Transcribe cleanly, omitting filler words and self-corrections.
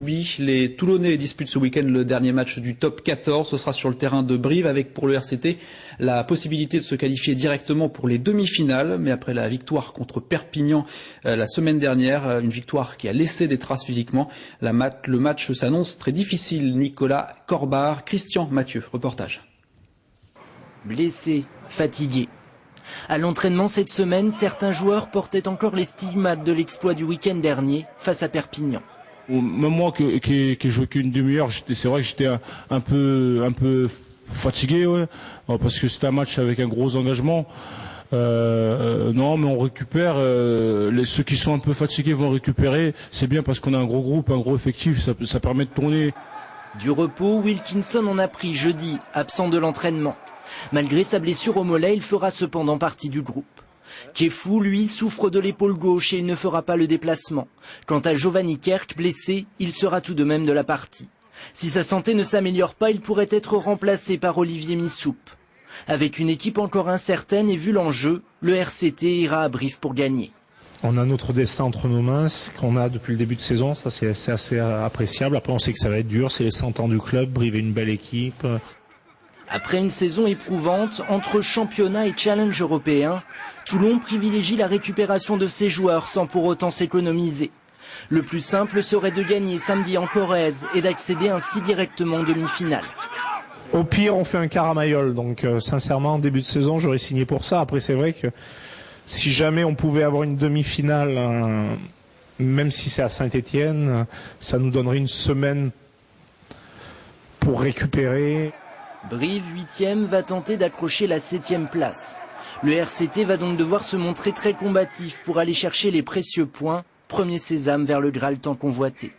Les Toulonnais disputent ce week-end le dernier match du top 14. Ce sera sur le terrain de Brive avec pour le RCT la possibilité de se qualifier directement pour les demi-finales. Mais après la victoire contre Perpignan la semaine dernière, une victoire qui a laissé des traces physiquement, le match s'annonce très difficile. Nicolas Corbard, Christian Mathieu, reportage. Blessés, fatigués. À l'entraînement cette semaine, certains joueurs portaient encore les stigmates de l'exploit du week-end dernier face à Perpignan. Même moi qui ai joué qu'une demi-heure, c'est vrai que j'étais un peu fatigué, ouais, parce que c'était un match avec un gros engagement. Non, mais on récupère. Ceux qui sont un peu fatigués vont récupérer. C'est bien parce qu'on a un gros groupe, un gros effectif, ça permet de tourner. Du repos, Wilkinson en a pris jeudi, absent de l'entraînement. Malgré sa blessure au mollet, il fera cependant partie du groupe. Kefou, lui, souffre de l'épaule gauche et il ne fera pas le déplacement. Quant à Giovanni Kerk, blessé, il sera tout de même de la partie. Si sa santé ne s'améliore pas, il pourrait être remplacé par Olivier Missoup. Avec une équipe encore incertaine et vu l'enjeu, le RCT ira à Brive pour gagner. On a notre destin entre nos mains, ce qu'on a depuis le début de saison, ça c'est assez appréciable. Après on sait que ça va être dur, c'est les 100 ans du club, Brive est une belle équipe. Après une saison éprouvante, entre championnat et challenge européen, Toulon privilégie la récupération de ses joueurs sans pour autant s'économiser. Le plus simple serait de gagner samedi en Corrèze et d'accéder ainsi directement en demi-finale. Au pire, on fait un quart à Mayol, donc sincèrement, en début de saison, j'aurais signé pour ça. Après, c'est vrai que si jamais on pouvait avoir une demi-finale, même si c'est à Saint-Étienne, ça nous donnerait une semaine pour récupérer. Brive, 8e, va tenter d'accrocher la 7e place. Le RCT va donc devoir se montrer très combatif pour aller chercher les précieux points, premier sésame vers le Graal tant convoité.